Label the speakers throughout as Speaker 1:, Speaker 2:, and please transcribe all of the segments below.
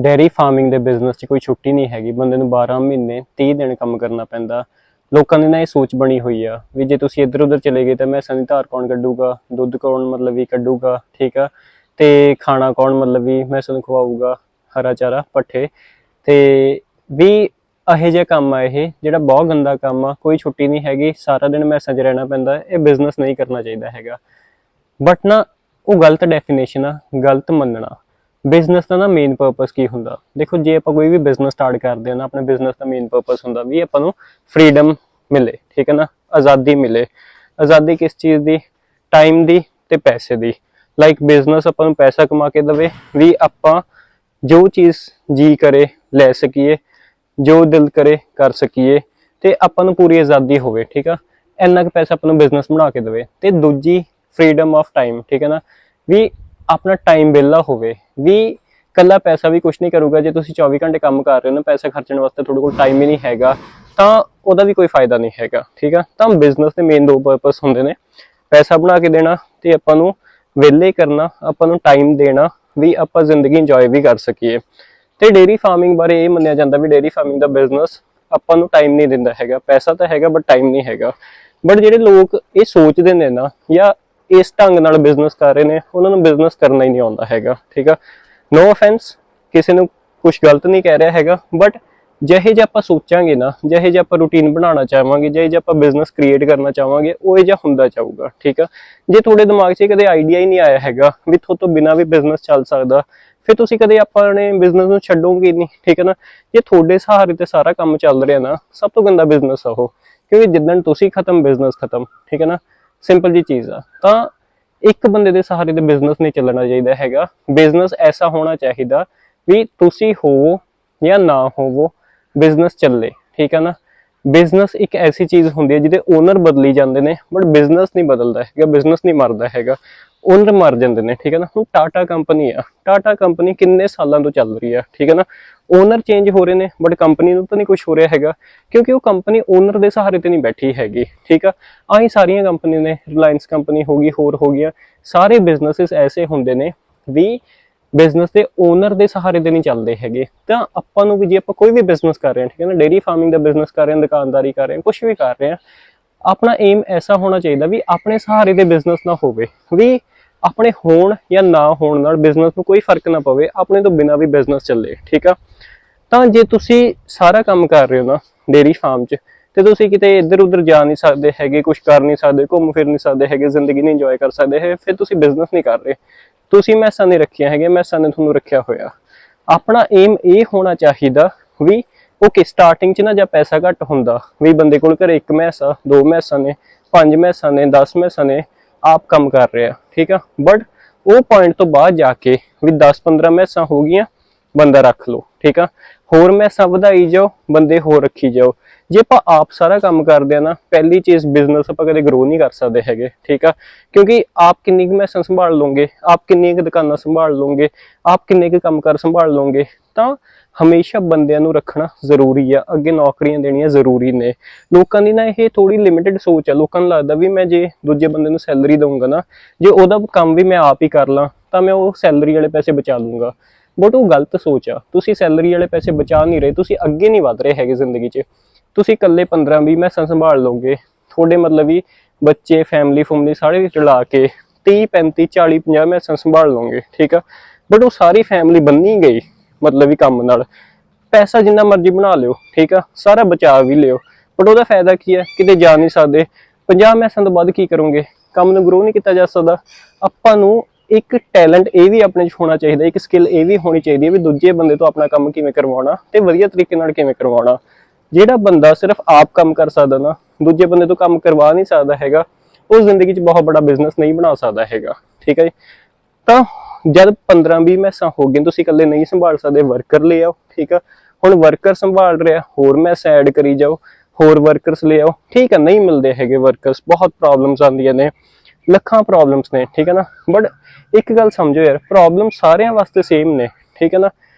Speaker 1: Dairy farming ਦੇ business 'ਚ ਕੋਈ ਛੁੱਟੀ ਨਹੀਂ ਹੈਗੀ। ਬੰਦੇ ਨੂੰ 12 ਮਹੀਨੇ 30 ਦਿਨ ਕੰਮ ਕਰਨਾ ਪੈਂਦਾ। ਲੋਕਾਂ ਦੀ ਨਾ ਇਹ ਸੋਚ ਬਣੀ ਹੋਈ ਆ ਵੀ ਜੇ ਤੁਸੀਂ ਇੱਧਰ ਉੱਧਰ ਚਲੇ ਗਏ ਤਾਂ ਮੈਸਾਂ ਦੀ ਧਾਰ ਕੌਣ ਕੱਢੂਗਾ, ਦੁੱਧ ਕੌਣ ਮਤਲਬ ਵੀ ਕੱਢੂਗਾ, ਠੀਕ ਆ, ਤੇ ਖਾਣਾ ਕੌਣ ਮਤਲਬ ਵੀ ਮੈਸਾਂ ਨੂੰ ਖਵਾਊਗਾ, ਹਰਾ ਚਾਰਾ ਪੱਠੇ। ਤੇ ਵੀ ਇਹੋ ਜਿਹਾ ਕੰਮ ਆ ਇਹ, ਜਿਹੜਾ ਬਹੁਤ ਗੰਦਾ ਕੰਮ ਆ। ਕੋਈ ਛੁੱਟੀ ਨਹੀਂ ਹੈਗੀ, ਸਾਰਾ ਦਿਨ ਮੈਸਾਂ 'ਚ ਰਹਿਣਾ ਪੈਂਦਾ। ਇਹ ਬਿਜ਼ਨਸ ਨਹੀਂ ਕਰਨਾ ਚਾਹੀਦਾ ਹੈਗਾ। ਬਟ ਨਾ ਉਹ ਗਲਤ ਡੈਫੀਨੇਸ਼ਨ ਆ, ਗਲਤ ਮੰਨਣਾ। ਬਿਜ਼ਨਸ ਦਾ ਨਾ ਮੇਨ ਪਰਪਸ ਕੀ ਹੁੰਦਾ? ਦੇਖੋ, ਜੇ ਆਪਾਂ ਕੋਈ ਵੀ ਬਿਜ਼ਨਸ ਸਟਾਰਟ ਕਰਦੇ ਹਾਂ ਨਾ, ਆਪਣੇ ਬਿਜ਼ਨਸ ਦਾ ਮੇਨ ਪਰਪਸ ਹੁੰਦਾ ਵੀ ਆਪਾਂ ਨੂੰ ਫਰੀडम ਮਿਲੇ, ਠੀਕ ਹੈ ਨਾ, ਆਜ਼ਾਦੀ ਮਿਲੇ। ਆਜ਼ਾਦੀ ਕਿਸ ਚੀਜ਼ ਦੀ? ਟਾਈਮ ਦੀ ਤੇ ਪੈਸੇ ਦੀ। ਲਾਈਕ ਬਿਜ਼ਨਸ ਆਪਾਂ ਨੂੰ ਪੈਸਾ ਕਮਾ ਕੇ ਦੇਵੇ, ਵੀ ਆਪਾਂ ਜੋ ਚੀਜ਼ ਜੀ ਕਰੇ ਲੈ ਸਕੀਏ, ਜੋ ਦਿਲ ਕਰੇ ਕਰ ਸਕੀਏ, ਤੇ ਆਪਾਂ ਨੂੰ ਪੂਰੀ ਆਜ਼ਾਦੀ ਹੋਵੇ, ਠੀਕ ਆ। ਇੰਨਾ ਕੁ ਪੈਸਾ ਆਪਾਂ ਨੂੰ ਬਿਜ਼ਨਸ ਬਣਾ ਕੇ ਦੇਵੇ। ਤੇ ਦੂਜੀ ਫਰੀडम ਆਫ ਟਾਈਮ, ਠੀਕ ਹੈ ਨਾ, ਵੀ ਆਪਣਾ ਟਾਈਮ ਵਿਹਲਾ ਹੋਵੇ। ਵੀ ਕੱਲਾ ਪੈਸਾ ਵੀ ਕੁਛ ਨਹੀਂ ਕਰੂਗਾ। ਜੇ ਤੁਸੀਂ 24 ਘੰਟੇ ਕੰਮ ਕਰ ਰਹੇ ਹੋ ਨਾ, ਪੈਸਾ ਖਰਚਣ ਵਾਸਤੇ ਤੁਹਾਡੇ ਕੋਲ ਟਾਈਮ ਹੀ ਨਹੀਂ ਹੈਗਾ, ਤਾਂ ਉਹਦਾ ਵੀ ਕੋਈ ਫਾਇਦਾ ਨਹੀਂ ਹੈਗਾ, ਠੀਕ ਆ। ਤਾਂ ਬਿਜ਼ਨਸ ਦੇ ਮੇਨ ਦੋ ਪਰਪਸ ਹੁੰਦੇ ਨੇ, ਪੈਸਾ ਬਣਾ ਕੇ ਦੇਣਾ ਤੇ ਆਪਾਂ ਨੂੰ ਵਿਹਲੇ ਕਰਨਾ, ਆਪਾਂ ਨੂੰ ਟਾਈਮ ਦੇਣਾ, ਵੀ ਆਪਾਂ ਜ਼ਿੰਦਗੀ ਇੰਜੋਏ ਵੀ ਕਰ ਸਕੀਏ। ਤੇ ਡੇਅਰੀ ਫਾਰਮਿੰਗ ਬਾਰੇ ਇਹ ਮੰਨਿਆ ਜਾਂਦਾ ਵੀ ਡੇਅਰੀ ਫਾਰਮਿੰਗ ਦਾ ਬਿਜ਼ਨਸ ਆਪਾਂ ਨੂੰ ਟਾਈਮ ਨਹੀਂ ਦਿੰਦਾ ਹੈਗਾ। ਪੈਸਾ ਤਾਂ ਹੈਗਾ ਬਟ ਟਾਈਮ ਨਹੀਂ ਹੈਗਾ। ਬਟ ਜਿਹੜੇ ਲੋਕ ਇਹ ਸੋਚਦੇ ਨੇ ਨਾ, ਜਾਂ ਇਸ ਢੰਗ ਨਾਲ ਬਿਜ਼ਨਸ ਕਰ ਰਹੇ ਨੇ, ਉਹਨਾਂ ਨੂੰ ਬਿਜ਼ਨਸ ਕਰਨਾ ਹੀ ਨਹੀਂ ਆਉਂਦਾ ਹੈਗਾ, ਠੀਕ ਆ। ਨੋ ਅਫੈਂਸ, ਕਿਸੇ ਨੂੰ ਕੁਛ ਗਲਤ ਨਹੀਂ ਕਹਿ ਰਿਹਾ ਹੈਗਾ, ਬਟ ਜਿਹੇ ਜੇ ਆਪਾਂ ਸੋਚਾਂਗੇ ਨਾ, ਜਿਹੇ ਜੇ ਆਪਾਂ ਰੂਟੀਨ ਬਣਾਉਣਾ ਚਾਹਾਂਗੇ, ਜਿਹੇ ਜੇ ਆਪਾਂ ਬਿਜ਼ਨਸ ਕ੍ਰੀਏਟ ਕਰਨਾ ਚਾਹਾਂਗੇ, ਉਹ ਇਹ ਜਿਹਾ ਹੁੰਦਾ ਜਾਊਗਾ, ਠੀਕ ਆ। ਜੇ ਤੁਹਾਡੇ ਦਿਮਾਗ 'ਚ ਕਦੇ ਆਈਡੀਆ ਹੀ ਨਹੀਂ ਆਇਆ ਹੈਗਾ ਵੀ ਤੁਹਾਡੇ ਤੋਂ ਬਿਨਾਂ ਵੀ ਬਿਜ਼ਨਸ ਚੱਲ ਸਕਦਾ, ਫਿਰ ਤੁਸੀਂ ਕਦੇ ਆਪਣੇ ਬਿਜ਼ਨਸ ਨੂੰ ਛੱਡੋਗੇ ਨਹੀਂ, ਠੀਕ ਹੈ ਨਾ। ਜੇ ਤੁਹਾਡੇ ਸਹਾਰੇ ਤੇ ਸਾਰਾ ਕੰਮ ਚੱਲ ਰਿਹਾ ਨਾ, ਸਭ ਤੋਂ ਗੰਦਾ ਬਿਜ਼ਨਸ ਆ ਉਹ, ਕਿਉਂਕਿ ਜਿੱਦਣ ਤੁਸੀਂ ਖਤਮ, ਬਿਜ਼ਨਸ ਖਤਮ, ਠੀਕ ਹੈ ਨਾ। ਸਿੰਪਲ ਜੀ ਚੀਜ਼ ਆ। ਤਾਂ ਇੱਕ ਬੰਦੇ ਦੇ ਸਹਾਰੇ ਤੇ ਬਿਜ਼ਨਸ ਨਹੀਂ ਚੱਲਣਾ ਚਾਹੀਦਾ ਹੈਗਾ। ਬਿਜ਼ਨਸ ਐਸਾ ਹੋਣਾ ਚਾਹੀਦਾ ਵੀ ਤੁਸੀਂ ਹੋਵੋ ਜਾਂ ਨਾ ਹੋਵੋ, ਬਿਜ਼ਨਸ ਚੱਲੇ, ਠੀਕ ਹੈ ਨਾ। ਬਿਜ਼ਨਸ ਇੱਕ ਐਸੀ ਚੀਜ਼ ਹੁੰਦੀ ਹੈ ਜਿਹਦੇ ਓਨਰ ਬਦਲੀ ਜਾਂਦੇ ਨੇ, ਬਟ ਬਿਜ਼ਨਸ ਨਹੀਂ ਬਦਲਦਾ ਹੈਗਾ, ਬਿਜ਼ਨਸ ਨਹੀਂ ਮਰਦਾ ਹੈਗਾ, ਓਨਰ ਮਰ ਜਾਂਦੇ ਨੇ, ਠੀਕ ਹੈ ਨਾ। ਹੁਣ ਟਾਟਾ ਕੰਪਨੀ ਆ, ਟਾਟਾ ਕੰਪਨੀ ਕਿੰਨੇ ਸਾਲਾਂ ਤੋਂ ਚੱਲ ਰਹੀ ਆ, ਠੀਕ ਹੈ ਨਾ। ਓਨਰ ਚੇਂਜ ਹੋ ਰਹੇ ਨੇ ਬਟ ਕੰਪਨੀ ਨੂੰ ਤਾਂ ਨਹੀਂ ਕੁਝ ਹੋ ਰਿਹਾ ਹੈਗਾ, ਕਿਉਂਕਿ ਉਹ ਕੰਪਨੀ ਓਨਰ ਦੇ ਸਹਾਰੇ ਤੇ ਨਹੀਂ ਬੈਠੀ ਹੈਗੀ, ਠੀਕ ਆ। ਆਹੀ ਸਾਰੀਆਂ ਕੰਪਨੀ ਨੇ, ਰਿਲਾਇੰਸ ਕੰਪਨੀ ਹੋ ਗਈ, ਹੋਰ ਹੋ ਗਈਆਂ। ਸਾਰੇ ਬਿਜ਼ਨਸਿਸ ਐਸੇ ਹੁੰਦੇ ਨੇ ਵੀ ਬਿਜ਼ਨਸ ਦੇ ਓਨਰ ਦੇ ਸਹਾਰੇ ਤੇ ਨਹੀਂ ਚੱਲਦੇ ਹੈਗੇ। ਤਾਂ ਆਪਾਂ ਨੂੰ ਵੀ, ਜੇ ਆਪਾਂ ਕੋਈ ਵੀ ਬਿਜ਼ਨਸ ਕਰ ਰਹੇ ਹਾਂ, ਠੀਕ ਹੈ ਨਾ, ਡੇਅਰੀ ਫਾਰਮਿੰਗ ਦਾ ਬਿਜ਼ਨਸ ਕਰ ਰਹੇ ਹਾਂ, ਦੁਕਾਨਦਾਰੀ ਕਰ ਰਹੇ ਹਾਂ, ਕੁਛ ਵੀ ਕਰ ਰਹੇ ਹਾਂ, ਆਪਣਾ ਏਮ ਐਸਾ ਹੋਣਾ ਚਾਹੀਦਾ ਵੀ ਆਪਣੇ ਸਹਾਰੇ ਦੇ ਬਿਜ਼ਨਸ ਨਾ ਹੋਵੇ, ਵੀ ਆਪਣੇ ਹੋਣ ਜਾਂ ਨਾ ਹੋਣ ਨਾਲ ਬਿਜ਼ਨਸ ਨੂੰ ਕੋਈ ਫਰਕ ਨਾ ਪਵੇ, ਆਪਣੇ ਤੋਂ ਬਿਨਾਂ ਵੀ ਬਿਜ਼ਨਸ ਚੱਲੇ, ਠੀਕ ਆ। ਤਾਂ ਜੇ ਤੁਸੀਂ ਸਾਰਾ ਕੰਮ ਕਰ ਰਹੇ ਹੋ ਨਾ ਡੇਅਰੀ ਫਾਰਮ 'ਚ, ਤੇ ਤੁਸੀਂ ਕਿਤੇ ਇੱਧਰ ਉੱਧਰ ਜਾ ਨਹੀਂ ਸਕਦੇ ਹੈਗੇ, ਕੁਛ ਕਰ ਨਹੀਂ ਸਕਦੇ, ਘੁੰਮ ਫਿਰ ਨਹੀਂ ਸਕਦੇ ਹੈਗੇ, ਜ਼ਿੰਦਗੀ ਨਹੀਂ ਇੰਜੋਏ ਕਰ ਸਕਦੇ ਹੈ, ਫਿਰ ਤੁਸੀਂ ਬਿਜ਼ਨਸ ਨਹੀਂ ਕਰ ਰਹੇ। ਤੁਸੀਂ ਮੈਸਾਂ ਨਹੀਂ ਰੱਖੀਆਂ ਹੈਗੀਆਂ, ਮੈਸਾਂ ਨੇ ਤੁਹਾਨੂੰ ਰੱਖਿਆ ਹੋਇਆ। ਆਪਣਾ ਏਮ ਇਹ ਹੋਣਾ ਚਾਹੀਦਾ ਵੀ ਓਕੇ, ਸਟਾਰਟਿੰਗ 'ਚ ਨਾ ਜਾਂ ਪੈਸਾ ਘੱਟ ਹੁੰਦਾ, ਵੀ ਬੰਦੇ ਕੋਲ ਘਰੇ 1 ਮੈਸ ਆ, 2 ਮੈਸਾਂ ਨੇ, 5 ਮੈਸਾਂ ਨੇ, 10 ਮੈਸਾਂ ਨੇ, ਆਪ ਕੰਮ ਕਰ ਰਿਹਾ, ਠੀਕ ਆ। ਬਟ ਉਹ ਪੁਆਇੰਟ ਤੋਂ ਬਾਅਦ ਜਾ ਕੇ ਵੀ 10-15 ਮੈਸਾਂ ਹੋ ਗਈਆਂ, ਬੰਦਾ ਰੱਖ ਲਓ, ਠੀਕ ਆ। ਹੋਰ ਮੈਸਾਂ ਵਧਾਈ ਜਾਓ, ਬੰਦੇ ਹੋਰ ਰੱਖੀ ਜਾਓ। ਜੇ ਆਪਾਂ ਆਪ ਸਾਰਾ ਕੰਮ ਕਰਦੇ ਆ ਨਾ, ਪਹਿਲੀ ਚੀਜ਼, ਬਿਜ਼ਨਸ ਆਪਾਂ ਕਦੇ ਗਰੋ ਨਹੀਂ ਕਰ ਸਕਦੇ ਹੈਗੇ, ਠੀਕ ਆ। ਕਿਉਂਕਿ ਆਪ ਕਿੰਨੀ ਕੁ ਮੈਸਾਂ ਸੰਭਾਲ ਲਓਗੇ, ਆਪ ਕਿੰਨੀਆਂ ਕੁ ਦੁਕਾਨਾਂ ਸੰਭਾਲ ਲਓਗੇ, ਆਪ ਕਿੰਨੇ ਕੁ ਕੰਮਕਾਰ ਸੰਭਾਲ ਲਓਗੇ। ਤਾਂ ਹਮੇਸ਼ਾ ਬੰਦਿਆਂ ਨੂੰ ਰੱਖਣਾ ਜ਼ਰੂਰੀ ਆ, ਅੱਗੇ ਨੌਕਰੀਆਂ ਦੇਣੀਆਂ ਜ਼ਰੂਰੀ ਨੇ। ਲੋਕਾਂ ਦੀ ਨਾ ਇਹ ਥੋੜੀ ਲਿਮਿਟਡ ਸੋਚ ਆ। ਲੋਕਾਂ ਨੂੰ ਲੱਗਦਾ ਵੀ ਮੈਂ ਜੇ ਦੂਜੇ ਬੰਦੇ ਨੂੰ ਸੈਲਰੀ ਦਊਂਗਾ ਨਾ, ਜੇ ਉਹਦਾ ਕੰਮ ਵੀ ਮੈਂ ਆਪ ਹੀ ਕਰ ਲਾਂ, ਤਾਂ ਮੈਂ ਉਹ ਸੈਲਰੀ ਵਾਲੇ ਪੈਸੇ ਬਚਾ ਲੂੰਗਾ। ਬਟ ਉਹ ਗਲਤ ਸੋਚ ਆ। ਤੁਸੀਂ ਸੈਲਰੀ ਵਾਲੇ ਪੈਸੇ ਬਚਾ ਨਹੀਂ ਰਹੇ, ਤੁਸੀਂ ਅੱਗੇ ਨਹੀਂ ਵਧ ਰਹੇ ਹੈਗੇ ਜ਼ਿੰਦਗੀ 'ਚ। ਤੁਸੀਂ ਇਕੱਲੇ 15-20 ਮੈਸਾਂ ਸੰਭਾਲ ਲਓਗੇ, ਤੁਹਾਡੇ ਮਤਲਬ ਵੀ ਬੱਚੇ, ਫੈਮਲੀ ਸਾਰੇ ਵਿੱਚ ਲਾ ਕੇ 30-35-40-50 ਮੈਸਾਂ ਸੰਭਾਲ ਲਓਗੇ, ਠੀਕ ਆ। ਬਟ ਉਹ ਸਾਰੀ ਫੈਮਿਲੀ ਬੰਨੀ ਗਈ ਮਤਲਬ ਵੀ ਕੰਮ ਨਾਲ। ਪੈਸਾ ਜਿੰਨਾ ਮਰਜ਼ੀ ਬਣਾ ਲਿਓ, ਠੀਕ ਆ, ਸਾਰਾ ਬਚਾ ਵੀ ਲਿਓ, ਬਟ ਉਹਦਾ ਫਾਇਦਾ ਕੀ ਹੈ? ਕਿਤੇ ਜਾ ਨਹੀਂ ਸਕਦੇ। 50 ਮੈਸਾਂ ਤੋਂ ਬਾਅਦ ਕੀ ਕਰੋਗੇ? ਕੰਮ ਨੂੰ ਗਰੋ ਨਹੀਂ ਕੀਤਾ ਜਾ ਸਕਦਾ। ਆਪਾਂ ਨੂੰ ਇੱਕ ਟੈਲੈਂਟ ਇਹ ਵੀ ਆਪਣੇ 'ਚ ਹੋਣਾ ਚਾਹੀਦਾ, ਇੱਕ ਸਕਿੱਲ ਇਹ ਵੀ ਹੋਣੀ ਚਾਹੀਦੀ ਹੈ ਵੀ ਦੂਜੇ ਬੰਦੇ ਤੋਂ ਆਪਣਾ ਕੰਮ ਕਿਵੇਂ ਕਰਵਾਉਣਾ ਤੇ ਵਧੀਆ ਤਰੀਕੇ ਨਾਲ ਕਿਵੇਂ ਕਰਵਾਉਣਾ। ਜਿਹੜਾ ਬੰਦਾ ਸਿਰਫ ਆਪ ਕੰਮ ਕਰ ਸਕਦਾ ਨਾ, ਦੂਜੇ ਬੰਦੇ ਤੋਂ ਕੰਮ ਕਰਵਾ ਨਹੀਂ ਸਕਦਾ ਹੈਗਾ, ਉਹ ਜ਼ਿੰਦਗੀ 'ਚ ਬਹੁਤ ਬੜਾ ਬਿਜ਼ਨਸ ਨਹੀਂ ਬਣਾ ਸਕਦਾ ਹੈਗਾ, ਠੀਕ ਹੈ ਜੀ। ਤਾਂ ਜਦ 15-20 ਮੈਸਾਂ ਹੋ ਗਈਆਂ, ਤੁਸੀਂ ਇਕੱਲੇ ਨਹੀਂ ਸੰਭਾਲ ਸਕਦੇ, ਵਰਕਰ ਲੈ ਆਓ, ਠੀਕ ਆ। ਹੁਣ ਵਰਕਰ ਸੰਭਾਲ ਰਿਹਾ, ਹੋਰ ਮੈਸਾਂ ਐਡ ਕਰੀ ਜਾਓ, ਹੋਰ ਵਰਕਰਸ ਲੈ ਆਓ, ਠੀਕ ਆ। ਨਹੀਂ ਮਿਲਦੇ ਹੈਗੇ ਵਰਕਰਸ, ਬਹੁਤ ਪ੍ਰੋਬਲਮਸ ਆਉਂਦੀਆਂ ਨੇ, ਲੱਖਾਂ ਪ੍ਰੋਬਲਮਸ ਨੇ, ਠੀਕ ਹੈ ਨਾ। ਬਟ ਇੱਕ ਗੱਲ ਸਮਝੋ ਯਾਰ, ਪ੍ਰੋਬਲਮ ਸਾਰਿਆਂ ਵਾਸਤੇ ਸੇਮ ਨੇ, ਠੀਕ ਹੈ ਨਾ।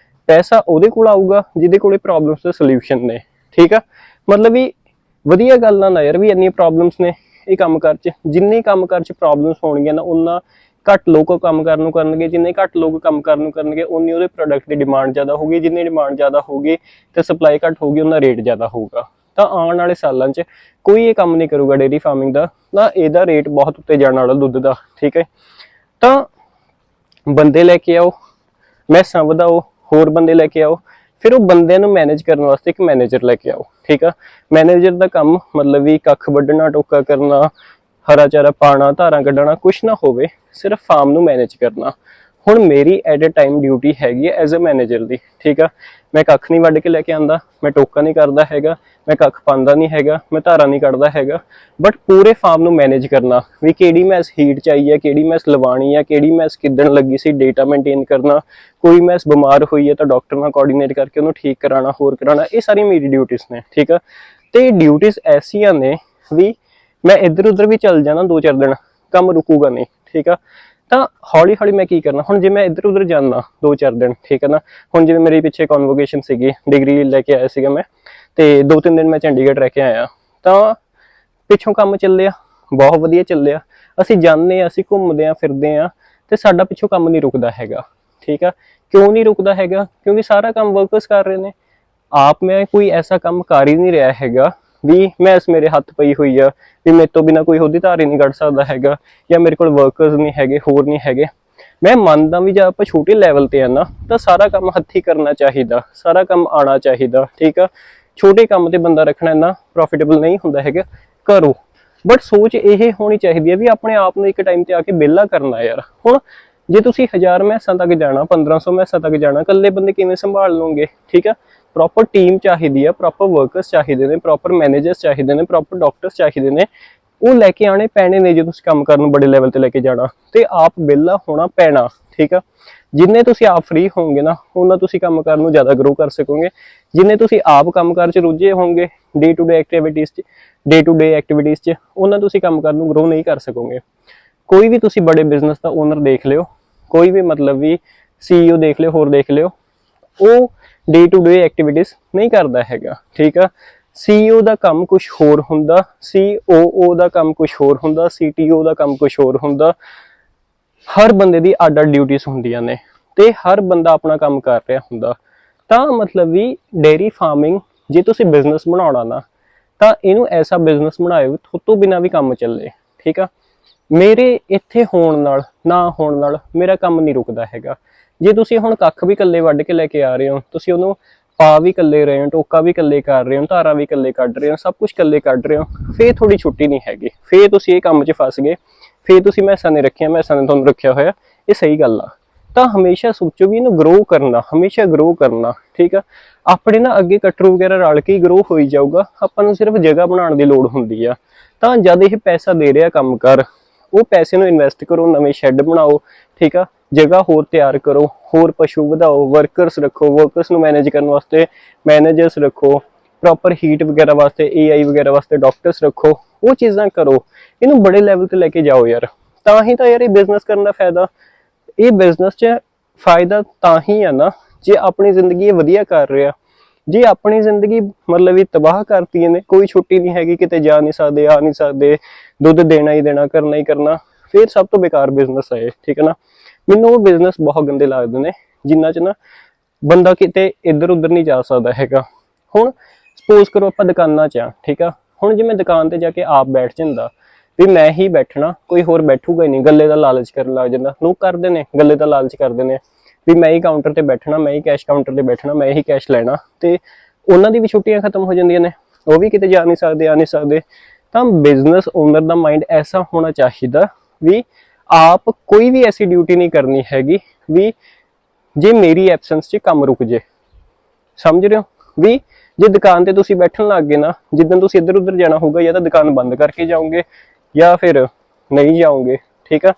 Speaker 1: ਪੈਸਾ ਉਹਦੇ ਕੋਲ ਆਊਗਾ ਜਿਹਦੇ ਕੋਲੇ ਪ੍ਰੋਬਲਮਸ ਦੇ ਸੋਲੂਸ਼ਨ ਨੇ, ਠੀਕ ਆ। ਮਤਲਬ ਵੀ ਵਧੀਆ ਗੱਲ ਨਾ ਯਾਰ ਵੀ ਇੰਨੀਆਂ ਪ੍ਰੋਬਲਮਸ ਨੇ ਇਹ ਕੰਮ ਕਾਰ 'ਚ। ਜਿੰਨੇ ਕੰਮ ਕਾਰ 'ਚ ਪ੍ਰੋਬਲਮਸ ਹੋਣਗੀਆਂ ਨਾ, ਉਨਾ ਘੱਟ ਲੋਕ ਕੰਮ ਕਰਨ ਨੂੰ ਕਰਨਗੇ, ਜਿੰਨੇ ਘੱਟ ਲੋਕ ਕੰਮ ਕਰਨ ਨੂੰ ਕਰਨਗੇ ਉਨੀ ਉਹਦੇ ਪ੍ਰੋਡਕਟ ਦੀ ਡਿਮਾਂਡ ਜ਼ਿਆਦਾ ਹੋਊਗੀ, ਜਿੰਨੀ ਡਿਮਾਂਡ ਜ਼ਿਆਦਾ ਹੋਊਗੀ ਤੇ ਸਪਲਾਈ ਘੱਟ ਹੋਊਗੀ, ਉਹਨਾਂ ਰੇਟ ਜ਼ਿਆਦਾ ਹੋਊਗਾ। ਤਾਂ ਆਉਣ ਵਾਲੇ ਸਾਲਾਂ 'ਚ ਕੋਈ ਇਹ ਕੰਮ ਨਹੀਂ ਕਰੂਗਾ ਡੇਅਰੀ ਫਾਰਮਿੰਗ ਦਾ, ਨਾ ਇਹਦਾ ਰੇਟ ਬਹੁਤ ਉੱਤੇ ਜਾਣ ਵਾਲਾ ਦੁੱਧ ਦਾ, ਠੀਕ ਹੈ। ਤਾਂ ਬੰਦੇ ਲੈ ਕੇ ਆਓ, ਮੈਸਾਂ ਵਧਾਓ, ਹੋਰ ਬੰਦੇ ਲੈ ਕੇ ਆਓ, ਫਿਰ ਉਹ ਬੰਦਿਆਂ ਨੂੰ ਮੈਨੇਜ ਕਰਨ ਵਾਸਤੇ ਇੱਕ ਮੈਨੇਜਰ ਲੈ ਕੇ ਆਓ, ਠੀਕ ਆ। ਮੈਨੇਜਰ ਦਾ ਕੰਮ ਮਤਲਬ ਵੀ ਕੱਖ ਵੱਢਣਾ, ਟੋਕਾ ਕਰਨਾ, ਹਰਾ ਚਾਰਾ ਪਾਣਾ, ਧਾਰਾਂ ਕੱਢਣਾ ਕੁਛ ਨਾ ਹੋਵੇ, ਸਿਰਫ ਫਾਰਮ ਨੂੰ ਮੈਨੇਜ ਕਰਨਾ। ਹੁਣ ਮੇਰੀ ਐਟ ਅ ਟਾਈਮ ਡਿਊਟੀ ਹੈਗੀ ਹੈ ਐਜ਼ ਅ ਮੈਨੇਜਰ ਦੀ, ਠੀਕ ਆ। ਮੈਂ ਕੱਖ ਨਹੀਂ ਵੱਢ ਕੇ ਲੈ ਕੇ ਆਉਂਦਾ, ਮੈਂ ਟੋਕਾ ਨਹੀਂ ਕਰਦਾ ਹੈਗਾ, ਮੈਂ ਕੱਖ ਪਾਉਂਦਾ ਨਹੀਂ ਹੈਗਾ, ਮੈਂ ਧਾਰਾਂ ਨਹੀਂ ਕੱਢਦਾ ਹੈਗਾ, ਬਟ ਪੂਰੇ ਫਾਰਮ ਨੂੰ ਮੈਨੇਜ ਕਰਨਾ ਵੀ ਕਿਹੜੀ ਮੈਸ ਹੀਟ ਚਾਹੀਏ, ਕਿਹੜੀ ਮੈਸ ਲਵਾਣੀ ਹੈ, ਕਿਹੜੀ ਮੈਸ ਕਿੱਦਣ ਲੱਗੀ ਸੀ, ਡੇਟਾ ਮੇਨਟੇਨ ਕਰਨਾ, ਕੋਈ ਮੈਸ ਬਿਮਾਰ ਹੋਈ ਹੈ ਤਾਂ ਡਾਕਟਰ ਨਾਲ ਕੋਆਰਡੀਨੇਟ ਕਰਕੇ ਉਹਨੂੰ ਠੀਕ ਕਰਾਉਣਾ, ਹੋਰ ਕਰਾਉਣਾ, ਇਹ ਸਾਰੀ ਮੇਰੀ ਡਿਊਟੀਜ਼ ਨੇ, ਠੀਕ ਆ। ਤੇ ਡਿਊਟੀਜ਼ ਐਸੀਆਂ ਨੇ ਵੀ ਮੈਂ ਇੱਧਰ ਉੱਧਰ ਵੀ ਚੱਲ ਜਾਣਾ 2-4 ਦਿਨ ਕੰਮ ਰੁਕੂਗਾ ਨਹੀਂ, ਠੀਕ ਆ। ਤਾਂ ਹੌਲੀ ਹੌਲੀ ਮੈਂ ਕੀ ਕਰਨਾ, ਹੁਣ ਜੇ ਮੈਂ ਇੱਧਰ ਉੱਧਰ ਜਾਣਾ 2-4 ਦਿਨ, ਠੀਕ ਹੈ ਨਾ। ਹੁਣ ਜਿਵੇਂ ਮੇਰੇ ਪਿੱਛੇ ਕਨਵੋਕੇਸ਼ਨ ਸੀਗੀ, ਡਿਗਰੀ ਲੈ ਕੇ ਆਇਆ ਸੀਗਾ ਮੈਂ, ਤੇ 2-3 ਦਿਨ ਮੈਂ ਚੰਡੀਗੜ੍ਹ ਰਹਿ ਕੇ ਆਇਆ, ਤਾਂ ਪਿੱਛੋਂ ਕੰਮ ਚੱਲਿਆ, ਬਹੁਤ ਵਧੀਆ ਚੱਲਿਆ। ਅਸੀਂ ਜਾਂਦੇ ਹਾਂ, ਅਸੀਂ ਘੁੰਮਦੇ ਹਾਂ, ਫਿਰਦੇ ਹਾਂ, ਤੇ ਸਾਡਾ ਪਿੱਛੋਂ ਕੰਮ ਨਹੀਂ ਰੁਕਦਾ ਹੈਗਾ, ਠੀਕ ਆ। ਕਿਉਂ ਨਹੀਂ ਰੁਕਦਾ ਹੈਗਾ? ਕਿਉਂਕਿ ਸਾਰਾ ਕੰਮ ਵਰਕਰਸ ਕਰ ਰਹੇ ਨੇ। ਆਪ ਮੈਂ ਕੋਈ ਐਸਾ ਕੰਮ ਕਰ ਹੀ ਨਹੀਂ ਰਿਹਾ ਹੈਗਾ ਵੀ ਮੈਸ ਮੇਰੇ ਹੱਥ ਪਈ ਹੋਈ ਆ ਵੀ ਮੇਰੇ ਤੋਂ ਬਿਨਾ ਕੋਈ ਉਹਦੀ ਧਾਰ ਹੀ ਨਹੀਂ ਕੱਢ ਸਕਦਾ ਹੈਗਾ, ਜਾਂ ਮੇਰੇ ਕੋਲ ਵਰਕਰਸ ਨਹੀਂ ਹੈਗੇ, ਹੋਰ ਨਹੀਂ ਹੈਗੇ। ਮੈਂ ਮੰਨਦਾ ਵੀ ਜੇ ਆਪਾਂ ਛੋਟੇ ਲੈਵਲ ਤੇ ਆ ਨਾ, ਤਾਂ ਸਾਰਾ ਕੰਮ ਹੱਥੀਂ ਕਰਨਾ ਚਾਹੀਦਾ, ਸਾਰਾ ਕੰਮ ਆਉਣਾ ਚਾਹੀਦਾ, ਠੀਕ ਆ। ਛੋਟੇ ਕੰਮ ਤੇ ਬੰਦਾ ਰੱਖਣਾ ਇੰਨਾ ਪ੍ਰੋਫਿਟੇਬਲ ਨਹੀਂ ਹੁੰਦਾ ਹੈਗਾ, ਕਰੋ, ਬਟ ਸੋਚ ਇਹ ਹੋਣੀ ਚਾਹੀਦੀ ਹੈ ਵੀ ਆਪਣੇ ਆਪ ਨੂੰ ਇੱਕ ਟਾਈਮ ਤੇ ਆ ਕੇ ਵਿਹਲਾ ਕਰਨਾ ਯਾਰ। ਹੁਣ ਜੇ ਤੁਸੀਂ 1000 ਮੈਸਾਂ ਤੱਕ ਜਾਣਾ, 1500 ਮੈਸਾਂ ਤੱਕ ਜਾਣਾ, ਇਕੱਲੇ ਬੰਦੇ ਕਿਵੇਂ ਸੰਭਾਲ ਲਓਗੇ, ਠੀਕ ਆ। ਪ੍ਰੋਪਰ ਟੀਮ ਚਾਹੀਦੀ ਆ, ਪ੍ਰੋਪਰ ਵਰਕਰਸ ਚਾਹੀਦੇ ਨੇ, ਪ੍ਰੋਪਰ ਮੈਨੇਜਰਸ ਚਾਹੀਦੇ ਨੇ, ਪ੍ਰੋਪਰ ਡਾਕਟਰਸ ਚਾਹੀਦੇ ਨੇ, ਉਹ ਲੈ ਕੇ ਆਣੇ ਪੈਣੇ ਨੇ ਜੇ ਤੁਸੀਂ ਕੰਮ ਕਰਨ ਨੂੰ ਬੜੇ ਲੈਵਲ ਤੇ ਲੈ ਕੇ ਜਾਣਾ, ਤੇ ਆਪ ਵਿਹਲਾ ਹੋਣਾ ਪੈਣਾ, ਠੀਕ ਆ। ਜਿੰਨੇ ਤੁਸੀਂ ਆਪ ਫ੍ਰੀ ਹੋਵੋਗੇ ਨਾ, ਉਹਨਾਂ ਤੁਸੀਂ ਕੰਮ ਕਰਨ ਨੂੰ ਜ਼ਿਆਦਾ ਗਰੋ ਕਰ ਸਕੋਗੇ। ਜਿੰਨੇ ਤੁਸੀਂ ਆਪ ਕੰਮ ਕਾਰ 'ਚ ਰੁੱਝੇ ਹੋਵੋਗੇ ਡੇ ਟੂ ਡੇ ਐਕਟੀਵਿਟੀਜ਼ 'ਚ, ਉਹਨਾਂ ਤੁਸੀਂ ਕੰਮ ਕਰਨ ਨੂੰ ਗਰੋ ਨਹੀਂ ਕਰ ਸਕੋਗੇ। ਕੋਈ ਵੀ ਤੁਸੀਂ ਬੜੇ ਬਿਜ਼ਨਸ ਦਾ ਓਨਰ ਦੇਖ ਲਿਓ, ਕੋਈ ਵੀ ਮਤਲਬ ਵੀ CEO ਦੇਖ ਲਿਓ, ਹੋਰ ਦੇਖ ਲਿਓ, ਉਹ ਡੇ ਟੂ ਡੇ ਐਕਟੀਵਿਟੀਜ਼ ਨਹੀਂ ਕਰਦਾ ਹੈਗਾ, ਠੀਕ ਆ। CEO ਦਾ ਕੰਮ ਕੁਝ ਹੋਰ ਹੁੰਦਾ, COO ਦਾ ਕੰਮ ਕੁਝ ਹੋਰ ਹੁੰਦਾ, CTO ਦਾ ਕੰਮ ਕੁਝ ਹੋਰ ਹੁੰਦਾ। ਹਰ ਬੰਦੇ ਦੀ ਅੱਡ-ਅੱਡ ਡਿਊਟੀਆਂ ਹੁੰਦੀਆਂ ਨੇ, ਤੇ ਹਰ ਬੰਦਾ ਆਪਣਾ ਕੰਮ ਕਰ ਰਿਹਾ ਹੁੰਦਾ। ਤਾਂ ਮਤਲਬ ਵੀ ਡੇਅਰੀ ਫਾਰਮਿੰਗ ਜੇ ਤੁਸੀਂ ਬਿਜ਼ਨਸ ਬਣਾਉਣਾ ਨਾ, ਤਾਂ ਇਹਨੂੰ ਐਸਾ ਬਿਜ਼ਨਸ ਬਣਾਇਓ ਤੋਂ ਬਿਨਾਂ ਵੀ ਕੰਮ ਚੱਲੇ, ਠੀਕ ਆ। ਮੇਰੇ ਇੱਥੇ ਹੋਣ ਨਾਲ ਨਾ ਹੋਣ ਨਾਲ ਮੇਰਾ ਕੰਮ ਨਹੀਂ ਰੁਕਦਾ ਹੈਗਾ। ਜੇ ਤੁਸੀਂ ਹੁਣ ਕੱਖ ਵੀ ਇਕੱਲੇ ਵੱਢ ਕੇ ਲੈ ਕੇ ਆ ਰਹੇ ਹੋ, ਤੁਸੀਂ ਉਹਨੂੰ ਪਾ ਵੀ ਇਕੱਲੇ ਰਹੇ ਹੋ, ਟੋਕਾ ਵੀ ਇਕੱਲੇ ਕਰ ਰਹੇ ਹੋ, ਧਾਰਾਂ ਵੀ ਇਕੱਲੇ ਕੱਢ ਰਹੇ ਹੋ, ਸਭ ਕੁਝ ਇਕੱਲੇ ਕੱਢ ਰਹੇ ਹੋ, ਫੇਰ ਥੋੜੀ ਛੁੱਟੀ ਨਹੀਂ ਹੈਗੀ, ਫੇਰ ਤੁਸੀਂ ਇਹ ਕੰਮ 'ਚ ਫਸ ਗਏ, ਫੇਰ ਤੁਸੀਂ ਮੈਸਾਂ ਨੇ ਰੱਖੀਆਂ, ਮੈਸਾਂ ਨੇ ਤੁਹਾਨੂੰ ਰੱਖਿਆ ਹੋਇਆ, ਇਹ ਸਹੀ ਗੱਲ ਆ। ਤਾਂ ਹਮੇਸ਼ਾ ਸੋਚੋ ਵੀ ਇਹਨੂੰ ਗਰੋ ਕਰਨਾ, ਹਮੇਸ਼ਾ ਗਰੋ ਕਰਨਾ, ਠੀਕ ਆ। ਆਪਣੇ ਨਾ ਅੱਗੇ ਕਟਰੂ ਵਗੈਰਾ ਰਲ ਕੇ ਹੀ ਗਰੋ ਹੋਈ ਜਾਊਗਾ, ਆਪਾਂ ਨੂੰ ਸਿਰਫ ਜਗ੍ਹਾ ਬਣਾਉਣ ਦੀ ਲੋੜ ਹੁੰਦੀ ਆ। ਤਾਂ ਜਦ ਇਹ ਪੈਸਾ ਦੇ ਰਿਹਾ ਕੰਮ ਕਰ, ਉਹ ਪੈਸੇ ਨੂੰ ਇਨਵੈਸਟ ਕਰੋ, ਨਵੇਂ ਸ਼ੈੱਡ ਬਣਾਓ, ਠੀਕ ਆ। ਜਗ੍ਹਾ ਹੋਰ ਤਿਆਰ ਕਰੋ, ਹੋਰ ਪਸ਼ੂ ਵਧਾਓ, ਵਰਕਰਸ ਰੱਖੋ, ਵਰਕਰਸ ਨੂੰ ਮੈਨੇਜ ਕਰਨ ਵਾਸਤੇ ਮੈਨੇਜਰਸ ਰੱਖੋ, ਪ੍ਰੋਪਰ ਹੀਟ ਵਗੈਰਾ ਵਾਸਤੇ AI ਵਗੈਰਾ ਵਾਸਤੇ ਡਾਕਟਰਸ ਰੱਖੋ, ਉਹ ਚੀਜ਼ਾਂ ਕਰੋ। ਇਹਨੂੰ ਬੜੇ ਲੈਵਲ ਤੇ ਲੈ ਕੇ ਜਾਓ ਯਾਰ, ਤਾਂ ਹੀ ਤਾਂ ਯਾਰ ਇਹ ਬਿਜ਼ਨਸ ਕਰਨ ਦਾ ਫਾਇਦਾ। ਇਹ ਬਿਜ਼ਨਸ 'ਚ ਫਾਇਦਾ ਤਾਂ ਹੀ ਆ ਨਾ ਜੇ ਆਪਣੀ ਜ਼ਿੰਦਗੀ ਇਹ ਵਧੀਆ ਕਰ ਰਿਹਾ। ਜੇ ਆਪਣੀ ਜ਼ਿੰਦਗੀ ਮਤਲਬ ਵੀ ਤਬਾਹ ਕਰਤੀ ਇਹਨੇ, ਕੋਈ ਛੁੱਟੀ ਨਹੀਂ ਹੈਗੀ, ਕਿਤੇ ਜਾ ਨਹੀਂ ਸਕਦੇ, ਆ ਨਹੀਂ ਸਕਦੇ, ਦੁੱਧ ਦੇਣਾ ਹੀ ਦੇਣਾ, ਕਰਨਾ ਹੀ ਕਰਨਾ, ਫਿਰ ਸਭ ਤੋਂ ਬੇਕਾਰ ਬਿਜ਼ਨਸ ਹੈ, ਠੀਕ ਹੈ ਨਾ। ਮੈਨੂੰ ਉਹ ਬਿਜ਼ਨਸ ਬਹੁਤ ਗੰਦੇ ਲੱਗਦੇ ਨੇ ਜਿਨ੍ਹਾਂ 'ਚ ਨਾ ਬੰਦਾ ਕਿਤੇ ਇੱਧਰ ਉੱਧਰ ਨਹੀਂ ਜਾ ਸਕਦਾ ਹੈਗਾ। ਹੁਣ ਸਪੋਜ਼ ਕਰੋ ਆਪਾਂ ਦੁਕਾਨਾਂ 'ਚ ਆ, ਠੀਕ ਆ। ਹੁਣ ਜੇ ਮੈਂ ਦੁਕਾਨ ਤੇ ਜਾ ਕੇ ਆਪ ਬੈਠ ਜਾਂਦਾ ਵੀ ਮੈਂ ਹੀ ਬੈਠਣਾ, ਕੋਈ ਹੋਰ ਬੈਠੂਗਾ ਹੀ ਨਹੀਂ, ਗੱਲੇ ਦਾ ਲਾਲਚ ਕਰਨ ਲੱਗ ਜਾਂਦਾ। ਲੋਕ ਕਰਦੇ ਨੇ, ਗੱਲੇ ਦਾ ਲਾਲਚ ਕਰਦੇ ਨੇ ਵੀ ਮੈਂ ਹੀ ਕਾਊਂਟਰ ਤੇ ਬੈਠਣਾ, ਮੈਂ ਹੀ ਕੈਸ਼ ਕਾਊਂਟਰ ਤੇ ਬੈਠਣਾ, ਮੈਂ ਹੀ ਕੈਸ਼ ਲੈਣਾ, ਤੇ ਉਹਨਾਂ ਦੀ ਵੀ ਛੁੱਟੀਆਂ ਖਤਮ ਹੋ ਜਾਂਦੀਆਂ ਨੇ, ਉਹ ਵੀ ਕਿਤੇ ਜਾ ਨਹੀਂ ਸਕਦੇ, ਆ ਨਹੀਂ ਸਕਦੇ। ਤਾਂ ਬਿਜ਼ਨਸ ਓਨਰ ਦਾ ਮਾਈਂਡ ਐਸਾ ਹੋਣਾ ਚਾਹੀਦਾ ਵੀ ਆਪ ਕੋਈ ਵੀ ਐਸੀ ਡਿਊਟੀ ਨਹੀਂ ਕਰਨੀ ਹੈਗੀ ਵੀ ਜੇ ਮੇਰੀ ਐਬਸੈਂਸ 'ਚ ਕੰਮ ਰੁਕ ਜੇ। ਸਮਝ ਰਹੇ ਹੋ ਵੀ ਜੇ ਦੁਕਾਨ ਤੇ ਤੁਸੀਂ ਬੈਠਣ ਲੱਗ ਗਏ ਨਾ, ਜਿੱਦਣ ਤੁਸੀਂ ਇੱਧਰ ਉੱਧਰ ਜਾਣਾ ਹੋਊਗਾ, ਜਾਂ ਤਾਂ ਦੁਕਾਨ ਬੰਦ ਕਰਕੇ ਜਾਓਗੇ ਜਾਂ ਫਿਰ ਨਹੀਂ ਜਾਓਗੇ, ਠੀਕ ਆ।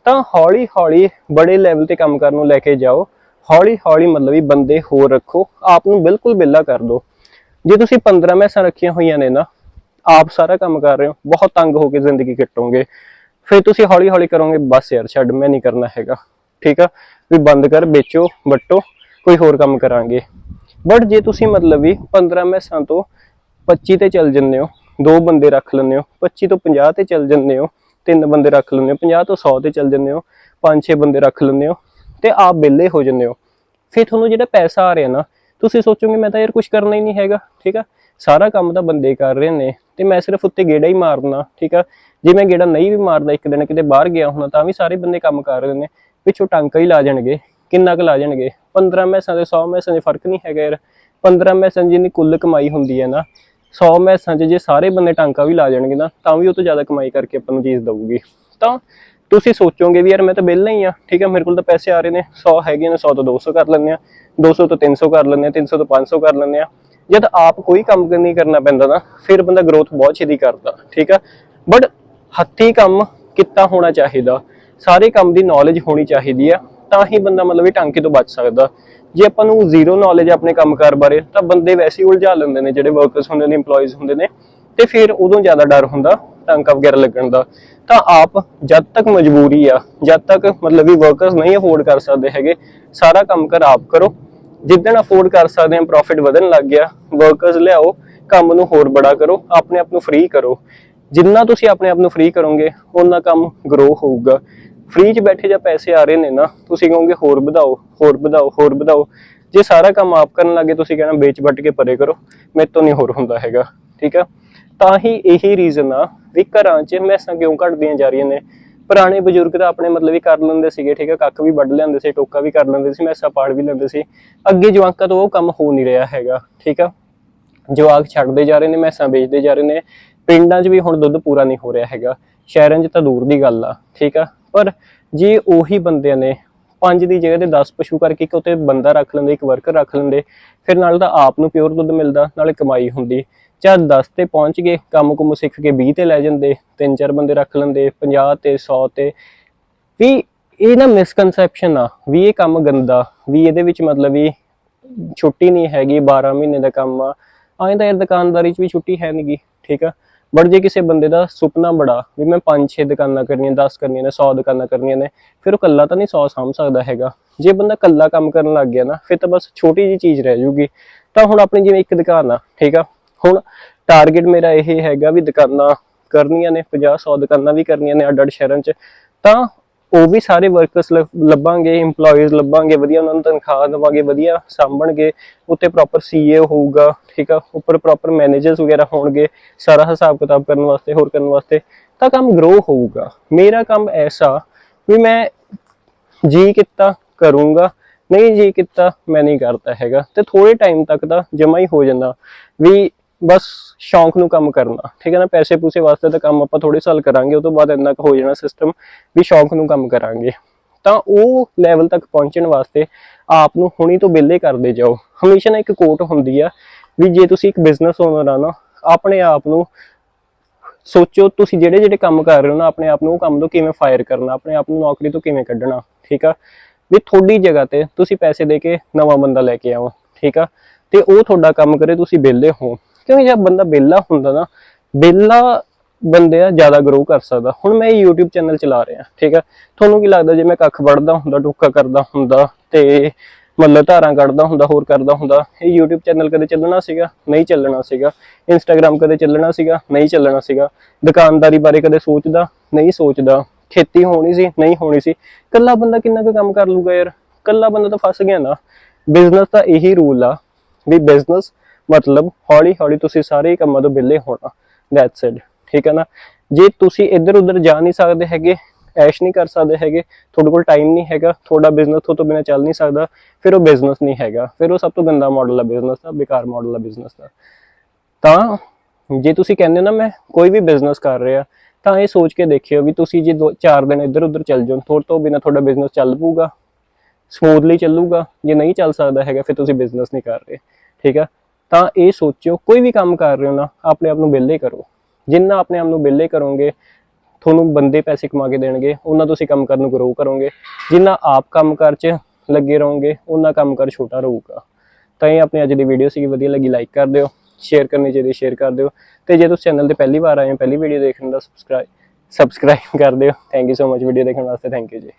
Speaker 1: ਤਾਂ ਹੌਲੀ ਹੌਲੀ ਬੜੇ ਲੈਵਲ ਤੇ ਕੰਮ ਕਰਨ ਨੂੰ ਲੈ ਕੇ ਜਾਓ, ਹੌਲੀ ਹੌਲੀ ਮਤਲਬ ਵੀ ਬੰਦੇ ਹੋਰ ਰੱਖੋ, ਆਪ ਨੂੰ ਬਿਲਕੁਲ ਵਿਹਲਾ ਕਰ ਦਿਓ। ਜੇ ਤੁਸੀਂ 15 ਮੈਸਾਂ ਰੱਖੀਆਂ ਹੋਈਆਂ ਨੇ ਨਾ, ਆਪ ਸਾਰਾ ਕੰਮ ਕਰ ਰਹੇ ਹੋ, ਬਹੁਤ ਤੰਗ ਹੋ ਕੇ ਜ਼ਿੰਦਗੀ ਕੱਟੋਗੇ। ਫਿਰ ਤੁਸੀਂ ਹੌਲੀ ਹੌਲੀ ਕਰੋਗੇ, ਬਸ ਯਾਰ ਛੱਡ, ਮੈਂ ਨਹੀਂ ਕਰਨਾ ਹੈਗਾ, ਠੀਕ ਆ, ਵੀ ਬੰਦ ਕਰ, ਵੇਚੋ, ਵੱਟੋ, ਕੋਈ ਹੋਰ ਕੰਮ ਕਰਾਂਗੇ। ਬਟ ਜੇ ਤੁਸੀਂ ਮਤਲਬ ਵੀ 15 ਮੈਸਾਂ ਤੋਂ 25 ਤੇ ਚੱਲ ਜੰਨੇ ਹੋ, 2 ਬੰਦੇ ਰੱਖ ਲੈਂਦੇ ਹੋ, 25 ਤੋਂ 50 ਤੇ ਚੱਲ ਜੰਨੇ ਹੋ, 3 ਬੰਦੇ ਰੱਖ ਲੈਂਦੇ ਹੋ, 50 ਤੋਂ 100 ਤੇ ਚੱਲ ਜਾਂਦੇ ਹੋ, 5-6 ਬੰਦੇ ਰੱਖ ਲੈਂਦੇ ਹੋ ਤੇ ਆਪ ਵਿਹਲੇ ਹੋ ਜਾਂਦੇ ਹੋ। ਫਿਰ ਤੁਹਾਨੂੰ ਜਿਹੜਾ ਪੈਸਾ ਆ ਰਿਹਾ ਨਾ, ਤੁਸੀਂ ਸੋਚੋਗੇ ਮੈਂ ਤਾਂ ਯਾਰ ਕੁਝ ਕਰਨਾ ਹੀ ਨਹੀਂ ਹੈਗਾ, ਠੀਕ ਆ, ਸਾਰਾ ਕੰਮ ਤਾਂ ਬੰਦੇ ਕਰ ਰਹੇ ਨੇ ਤੇ ਮੈਂ ਸਿਰਫ ਉੱਤੇ ਗੇੜਾ ਹੀ ਮਾਰਨਾ, ਠੀਕ ਆ। ਜੇ ਮੈਂ ਗੇੜਾ ਨਹੀਂ ਵੀ ਮਾਰਦਾ, ਇੱਕ ਦਿਨ ਕਿਤੇ ਬਾਹਰ ਗਿਆ ਹੋਣਾ, ਤਾਂ ਵੀ ਸਾਰੇ ਬੰਦੇ ਕੰਮ ਕਰ ਰਹੇ ਨੇ, ਪਿੱਛੋਂ ਟਾਂਕਾ ਹੀ ਲਾ ਜਾਣਗੇ। ਕਿੰਨਾ ਕੁ ਲਾ ਜਾਣਗੇ? 15 ਮੈਸਾਂ ਦੇ 100 ਮੈਸਾਂ ਦੇ ਫਰਕ ਨਹੀਂ ਹੈਗਾ ਯਾਰ। 15 ਮੈਸਾਂ ਜਿੰਨੀ ਕੁੱਲ ਕਮਾਈ ਹੁੰਦੀ ਹੈ ਨਾ, 100 ਮੈਸਾਂ 'ਚ ਜੇ ਸਾਰੇ ਬੰਦੇ ਟਾਂਕਾ ਵੀ ਲਾ ਜਾਣਗੇ ਨਾ, ਤਾਂ ਵੀ ਉਹ ਤੋਂ ਜ਼ਿਆਦਾ ਕਮਾਈ ਕਰਕੇ ਆਪਾਂ ਨੂੰ ਚੀਜ਼ ਦਊਗੀ। ਤਾਂ ਤੁਸੀਂ ਸੋਚੋਗੇ ਵੀ ਯਾਰ ਮੈਂ ਤਾਂ ਵਿਹਲਾ ਹੀ ਆ, ਠੀਕ ਆ, ਮੇਰੇ ਕੋਲ ਤਾਂ ਪੈਸੇ ਆ ਰਹੇ ਨੇ, 100 ਹੈਗੇ ਨੇ, 100 ਤੋਂ 200 ਕਰ ਲੈਂਦੇ ਆ, 200 ਤੋਂ 300 ਕਰ ਲੈਂਦੇ ਆ, 300 ਤੋਂ 500 ਕਰ ਲੈਂਦੇ ਆ। ਜਦ ਆਪ ਕੋਈ ਕੰਮ ਨਹੀਂ ਕਰਨਾ ਪੈਂਦਾ ਨਾ, ਫਿਰ ਬੰਦਾ ਗਰੋਥ ਬਹੁਤ ਛੇਤੀ ਕਰਦਾ, ਠੀਕ ਆ। ਬਟ ਹੱਥੀਂ ਕੰਮ ਕੀਤਾ ਹੋਣਾ ਚਾਹੀਦਾ, ਸਾਰੇ ਕੰਮ ਦੀ ਨੌਲੇਜ ਹੋਣੀ ਚਾਹੀਦੀ ਆ, ਤਾਂ ਹੀ ਬੰਦਾ ਮਤਲਬ ਇਹ ਟਾਂਕੇ ਤੋਂ ਬਚ ਸਕਦਾ। ਜੇ ਆਪਾਂ ਨੂੰ ਜ਼ੀਰੋ ਨੌਲੇਜ ਆਪਣੇ ਕੰਮਕਾਰ ਬਾਰੇ, ਤਾਂ ਬੰਦੇ ਵੈਸੇ ਹੀ ਉਲਝਾ ਲੈਂਦੇ ਨੇ, ਜਿਹੜੇ ਵਰਕਰਸ ਹੁੰਦੇ ਨੇ, ਇੰਪਲੋਈਜ਼ ਹੁੰਦੇ ਨੇ, ਤੇ ਫਿਰ ਉਦੋਂ ਜ਼ਿਆਦਾ ਡਰ ਹੁੰਦਾ ਟਾਂਕਾ ਵਗੈਰਾ ਲੱਗਣ ਦਾ। ਤਾਂ ਆਪ ਜਦ ਤੱਕ ਮਜਬੂਰੀ ਆ, ਜਦ ਤੱਕ ਮਤਲਬ ਵੀ ਵਰਕਰਸ ਨਹੀਂ ਅਫੋਰਡ ਕਰ ਸਕਦੇ ਹੈਗੇ, ਸਾਰਾ ਕੰਮ ਕਰ ਆਪ ਕਰੋ। ਜਿੱਦਣ ਅਫੋਰਡ ਕਰ ਸਕਦੇ ਆ, ਪ੍ਰੋਫਿਟ ਵਧਣ ਲੱਗ ਗਿਆ, ਵਰਕਰਸ ਲਿਆਓ, ਕੰਮ ਨੂੰ ਹੋਰ ਬੜਾ ਕਰੋ, ਆਪਣੇ ਆਪ ਨੂੰ ਫ੍ਰੀ ਕਰੋ। ਜਿੰਨਾ ਤੁਸੀਂ ਆਪਣੇ ਆਪ ਨੂੰ ਫ੍ਰੀ ਕਰੋਗੇ, ਓਨਾ ਕੰਮ ਗਰੋ ਹੋਊਗਾ। ਫ੍ਰੀ 'ਚ ਬੈਠੇ ਜਾਂ ਪੈਸੇ ਆ ਰਹੇ ਨੇ ਨਾ, ਤੁਸੀਂ ਕਹੋਗੇ ਹੋਰ ਵਧਾਓ, ਹੋਰ ਵਧਾਓ, ਹੋਰ ਵਧਾਓ। ਜੇ ਸਾਰਾ ਕੰਮ ਆਪ ਕਰਨ ਲੱਗੇ, ਤੁਸੀਂ ਕਹਿਣਾ ਵੇਚ ਵੱਟ ਕੇ ਪਰੇ ਕਰੋ, ਮੇਰੇ ਤੋਂ ਨਹੀਂ ਹੋਰ ਹੁੰਦਾ ਹੈਗਾ, ਠੀਕ ਆ। ਤਾਂ ਹੀ ਇਹੀ ਰੀਜ਼ਨ ਆ ਵੀ ਘਰਾਂ 'ਚ ਮੈਸਾਂ ਕਿਉਂ ਘਟਦੀਆਂ ਜਾ ਰਹੀਆਂ ਨੇ। ਪੁਰਾਣੇ ਬਜ਼ੁਰਗ ਤਾਂ ਆਪਣੇ ਮਤਲਬ ਵੀ ਕਰ ਲੈਂਦੇ ਸੀਗੇ, ਠੀਕ ਆ, ਕੱਖ ਵੀ ਵੱਢ ਲੈਂਦੇ ਸੀ, ਟੋਕਾ ਵੀ ਕਰ ਲੈਂਦੇ ਸੀ, ਮੈਸਾਂ ਪਾੜ ਵੀ ਲੈਂਦੇ ਸੀ। ਅੱਗੇ ਜਵਾਕਾਂ ਤੋਂ ਉਹ ਕੰਮ ਹੋ ਨਹੀਂ ਰਿਹਾ ਹੈਗਾ, ਠੀਕ ਆ। ਜਵਾਕ ਛੱਡਦੇ ਜਾ ਰਹੇ ਨੇ, ਮੈਸਾਂ ਵੇਚਦੇ ਜਾ ਰਹੇ ਨੇ। ਪਿੰਡਾਂ 'ਚ ਵੀ ਹੁਣ ਦੁੱਧ ਪੂਰਾ ਨਹੀਂ ਹੋ ਰਿਹਾ ਹੈਗਾ, ਸ਼ਹਿਰਾਂ 'ਚ ਤਾਂ ਦੂਰ ਦੀ ਗੱਲ ਆ, ਠੀਕ ਆ। ਪਰ ਜੇ ਉਹੀ ਬੰਦਿਆਂ ਨੇ 5 ਦੀ ਜਗ੍ਹਾ ਤੇ 10 ਪਸ਼ੂ ਕਰਕੇ ਇੱਕ ਉੱਤੇ ਬੰਦਾ ਰੱਖ ਲੈਂਦੇ, ਇੱਕ ਵਰਕਰ ਰੱਖ ਲੈਂਦੇ, ਫਿਰ ਨਾਲ ਤਾਂ ਆਪ ਨੂੰ ਪਿਓਰ ਦੁੱਧ ਮਿਲਦਾ, ਨਾਲੇ ਕਮਾਈ ਹੁੰਦੀ। ਚਾਹ 10 ਤੇ ਪਹੁੰਚ ਗਏ, ਕੰਮ ਕੁਮ ਸਿੱਖ ਕੇ 20 ਤੇ ਲੈ ਜਾਂਦੇ, 3-4 ਬੰਦੇ ਰੱਖ ਲੈਂਦੇ, 50 ਤੇ 100 ਤੇ ਵੀ। ਇਹ ਨਾ ਮਿਸਕਨਸੈਪਸ਼ਨ ਆ ਵੀ ਇਹ ਕੰਮ ਗੰਦਾ, ਵੀ ਇਹਦੇ ਵਿੱਚ ਮਤਲਬ ਵੀ ਛੁੱਟੀ ਨਹੀਂ ਹੈਗੀ, 12 ਮਹੀਨੇ ਦਾ ਕੰਮ ਆ। ਐਂ ਤਾਂ ਯਾਰ ਦੁਕਾਨਦਾਰੀ 'ਚ ਵੀ ਛੁੱਟੀ ਹੈ ਨੀ ਗੀ, ਠੀਕ ਆ। ਬਟ ਜੇ ਕਿਸੇ ਬੰਦੇ ਦਾ ਸੁਪਨਾ ਬੜਾ ਵੀ ਮੈਂ 5-6 ਦੁਕਾਨਾਂ ਕਰਨੀਆਂ, 10 ਕਰਨੀਆਂ ਨੇ, 100 ਦੁਕਾਨਾਂ ਕਰਨੀਆਂ ਨੇ, ਫਿਰ ਉਹ ਇਕੱਲਾ ਤਾਂ ਨਹੀਂ 100 ਸਾਂਭ ਸਕਦਾ ਹੈਗਾ। ਜੇ ਬੰਦਾ ਇਕੱਲਾ ਕੰਮ ਕਰਨ ਲੱਗ ਗਿਆ ਨਾ, ਫਿਰ ਤਾਂ ਬਸ ਛੋਟੀ ਜਿਹੀ ਚੀਜ਼ ਰਹਿ ਜੂਗੀ। ਤਾਂ ਹੁਣ ਆਪਣੀ ਜਿਵੇਂ ਇੱਕ ਦੁਕਾਨ ਆ, ਠੀਕ ਆ, ਹੁਣ ਟਾਰਗੇਟ ਮੇਰਾ ਇਹ ਹੈਗਾ ਵੀ ਦੁਕਾਨਾਂ ਕਰਨੀਆਂ ਨੇ, 50-100 ਦੁਕਾਨਾਂ ਵੀ ਕਰਨੀਆਂ ਨੇ ਅੱਡ-ਅੱਡ ਸ਼ਹਿਰਾਂ 'ਚ। ਤਾਂ ਉਹ ਵੀ ਸਾਰੇ ਵਰਕਰਸ ਲੱਭਾਂਗੇ, ਇੰਪਲੋਈਜ਼ ਲੱਭਾਂਗੇ, ਵਧੀਆ ਉਹਨਾਂ ਨੂੰ ਤਨਖਾਹ ਦੇਵਾਂਗੇ, ਵਧੀਆ ਸਾਂਭਣਗੇ, ਉੱਤੇ ਪ੍ਰੋਪਰ ਸੀਏ ਹੋਊਗਾ, ਠੀਕ ਆ, ਉੱਪਰ ਪ੍ਰੋਪਰ ਮੈਨੇਜਰਸ ਵਗੈਰਾ ਹੋਣਗੇ, ਸਾਰਾ ਹਿਸਾਬ ਕਿਤਾਬ ਕਰਨ ਵਾਸਤੇ, ਹੋਰ ਕਰਨ ਵਾਸਤੇ, ਤਾਂ ਕੰਮ ਗਰੋ ਹੋਊਗਾ। ਮੇਰਾ ਕੰਮ ਐਸਾ ਵੀ ਮੈਂ ਜੀ ਕੀਤਾ ਕਰੂੰਗਾ, ਨਹੀਂ ਜੀ ਕੀਤਾ ਮੈਂ ਨਹੀਂ ਕਰਦਾ ਹੈਗਾ। ਤੇ ਥੋੜੇ ਟਾਈਮ ਤੱਕ ਤਾਂ ਜਮਾ ਹੀ ਹੋ ਜਾਂਦਾ ਵੀ ਬਸ ਸ਼ੌਂਕ ਨੂੰ ਕੰਮ ਕਰਨਾ, ਠੀਕ ਹੈ ਨਾ। ਪੈਸੇ ਪੂਸੇ ਵਾਸਤੇ ਤਾਂ ਕੰਮ ਆਪਾਂ ਥੋੜੇ ਸਾਲ ਕਰਾਂਗੇ, ਉਹ ਤੋਂ ਬਾਅਦ ਇੰਨਾ ਕੁ ਹੋ ਜਾਣਾ ਸਿਸਟਮ ਵੀ ਸ਼ੌਂਕ ਨੂੰ ਕੰਮ ਕਰਾਂਗੇ। ਤਾਂ ਉਹ ਲੈਵਲ ਤੱਕ ਪਹੁੰਚਣ ਵਾਸਤੇ ਆਪ ਨੂੰ ਹੁਣੀ ਤੋਂ ਵਿਹਲੇ ਕਰਦੇ ਜਾਓ। ਹਮੇਸ਼ਾ ਨਾ ਇੱਕ ਕੋਟ ਹੁੰਦੀ ਆ ਵੀ ਜੇ ਤੁਸੀਂ ਇੱਕ ਬਿਜ਼ਨਸ ਓਨਰ ਆ ਨਾ, ਆਪਣੇ ਆਪ ਨੂੰ ਸੋਚੋ ਤੁਸੀਂ ਜਿਹੜੇ ਜਿਹੜੇ ਕੰਮ ਕਰ ਰਹੇ ਹੋ ਨਾ, ਆਪਣੇ ਆਪ ਨੂੰ ਉਹ ਕੰਮ ਤੋਂ ਕਿਵੇਂ ਫਾਇਰ ਕਰਨਾ, ਆਪਣੇ ਆਪ ਨੂੰ ਨੌਕਰੀ ਤੋਂ ਕਿਵੇਂ ਕੱਢਣਾ, ਠੀਕ ਆ। ਵੀ ਤੁਹਾਡੀ ਜਗ੍ਹਾ ਤੇ ਤੁਸੀਂ ਪੈਸੇ ਦੇ ਕੇ ਨਵਾਂ ਬੰਦਾ ਲੈ ਕੇ ਆਓ, ਠੀਕ ਆ, ਤੇ ਉਹ ਤੁਹਾਡਾ ਕੰਮ ਕਰੇ, ਤੁਸੀਂ ਵਿਹਲੇ ਹੋ। ਕਿਉਂਕਿ ਜਦ ਬੰਦਾ ਵਿਹਲਾ ਹੁੰਦਾ ਨਾ, ਵਿਹਲਾ ਬੰਦੇ ਆ ਜ਼ਿਆਦਾ ਗਰੋ ਕਰ ਸਕਦਾ। ਹੁਣ ਮੈਂ YouTube ਚੈਨਲ ਚਲਾ ਰਿਹਾ, ਠੀਕ ਆ, ਤੁਹਾਨੂੰ ਕੀ ਲੱਗਦਾ ਜੇ ਮੈਂ ਕੱਖ ਵੜਦਾ ਹੁੰਦਾ, ਟੋਕਾ ਕਰਦਾ ਹੁੰਦਾ, ਤੇ ਮਤਲਬ ਧਾਰਾਂ ਕੱਢਦਾ ਹੁੰਦਾ, ਹੋਰ ਕਰਦਾ ਹੁੰਦਾ, ਇਹ YouTube ਚੈਨਲ ਕਦੇ ਚੱਲਣਾ ਸੀਗਾ? ਨਹੀਂ ਚੱਲਣਾ ਸੀਗਾ। ਇੰਸਟਾਗ੍ਰਾਮ ਕਦੇ ਚੱਲਣਾ ਸੀਗਾ? ਨਹੀਂ ਚੱਲਣਾ ਸੀਗਾ। ਦੁਕਾਨਦਾਰੀ ਬਾਰੇ ਕਦੇ ਸੋਚਦਾ? ਨਹੀਂ ਸੋਚਦਾ। ਖੇਤੀ ਹੋਣੀ ਸੀ? ਨਹੀਂ ਹੋਣੀ ਸੀ। ਇਕੱਲਾ ਬੰਦਾ ਕਿੰਨਾ ਕੁ ਕੰਮ ਕਰ ਲੂਗਾ ਯਾਰ? ਇਕੱਲਾ ਬੰਦਾ ਤਾਂ ਫਸ ਗਿਆ ਨਾ। ਬਿਜ਼ਨਸ ਦਾ ਇਹੀ ਰੂਲ ਆ ਵੀ ਬਿਜ਼ਨਸ ਮਤਲਬ ਹੌਲੀ ਹੌਲੀ ਤੁਸੀਂ ਸਾਰੇ ਕੰਮਾਂ ਤੋਂ ਵਿਹਲੇ ਹੋਣਾ, ਦੈਟਸ ਇਟ, ਠੀਕ ਹੈ ਨਾ। ਜੇ ਤੁਸੀਂ ਇੱਧਰ ਉੱਧਰ ਜਾ ਨਹੀਂ ਸਕਦੇ ਹੈਗੇ, ਐਸ਼ ਨਹੀਂ ਕਰ ਸਕਦੇ ਹੈਗੇ, ਤੁਹਾਡੇ ਕੋਲ ਟਾਈਮ ਨਹੀਂ ਹੈਗਾ, ਤੁਹਾਡਾ ਬਿਜ਼ਨਸ ਤੋਂ ਬਿਨਾਂ ਚੱਲ ਨਹੀਂ ਸਕਦਾ, ਫਿਰ ਉਹ ਬਿਜ਼ਨਸ ਨਹੀਂ ਹੈਗਾ, ਫਿਰ ਉਹ ਸਭ ਤੋਂ ਗੰਦਾ ਮਾਡਲ ਆ ਬਿਜ਼ਨਸ ਦਾ, ਬੇਕਾਰ ਮਾਡਲ ਆ ਬਿਜ਼ਨਸ ਦਾ। ਤਾਂ ਜੇ ਤੁਸੀਂ ਕਹਿੰਦੇ ਹੋ ਨਾ ਮੈਂ ਕੋਈ ਵੀ ਬਿਜ਼ਨਸ ਕਰ ਰਿਹਾ, ਤਾਂ ਇਹ ਸੋਚ ਕੇ ਦੇਖਿਓ ਵੀ ਤੁਸੀਂ ਜੇ 2-4 ਦਿਨ ਇੱਧਰ ਉੱਧਰ ਚੱਲ ਜਾਓ, ਤੁਹਾਡੇ ਤੋਂ ਬਿਨਾਂ ਤੁਹਾਡਾ ਬਿਜ਼ਨਸ ਚੱਲ ਪਊਗਾ, ਸਮੂਥਲੀ ਚੱਲੂਗਾ? ਜੇ ਨਹੀਂ ਚੱਲ ਸਕਦਾ ਹੈਗਾ, ਫਿਰ ਤੁਸੀਂ ਬਿਜ਼ਨਸ ਨਹੀਂ ਕਰ ਰਹੇ, ਠੀਕ ਆ। ਤਾਂ ਇਹ ਸੋਚਿਓ ਕੋਈ ਵੀ ਕੰਮ ਕਰ ਰਹੇ ਹੋ ਨਾ, ਆਪਣੇ ਆਪ ਨੂੰ ਵਿਹਲੇ ਕਰੋ। ਜਿੰਨਾ ਆਪਣੇ ਆਪ ਨੂੰ ਵਿਹਲੇ ਕਰੋਗੇ, ਤੁਹਾਨੂੰ ਬੰਦੇ ਪੈਸੇ ਕਮਾ ਕੇ ਦੇਣਗੇ, ਉਹਨਾਂ ਤੁਸੀਂ ਕੰਮ ਕਰਨ ਨੂੰ ਗਰੋ ਕਰੋਗੇ। ਜਿੰਨਾ ਆਪ ਕੰਮ ਕਰ 'ਚ ਲੱਗੇ ਰਹੋਗੇ, ਉਹਨਾਂ ਕੰਮ ਕਰ ਛੋਟਾ ਰਹੂਗਾ। ਤਾਂ ਇਹ ਆਪਣੀ ਅੱਜ ਦੀ ਵੀਡੀਓ ਸੀਗੀ, ਵਧੀਆ ਲੱਗੀ ਲਾਈਕ ਕਰ ਦਿਓ, ਸ਼ੇਅਰ ਕਰਨੀ ਚਾਹੀਦੀ ਸ਼ੇਅਰ ਕਰ ਦਿਓ, ਤੇ ਜੇ ਤੁਸੀਂ ਚੈਨਲ ਤੇ ਪਹਿਲੀ ਵਾਰ ਆਏ ਹੋ, ਪਹਿਲੀ ਵੀਡੀਓ ਦੇਖਣ ਦਾ ਸਬਸਕ੍ਰਾਈਬ ਕਰ ਦਿਓ। Thank you so much video ਦੇਖਣ ਵਾਸਤੇ, ਥੈਂਕ ਯੂ ਜੀ।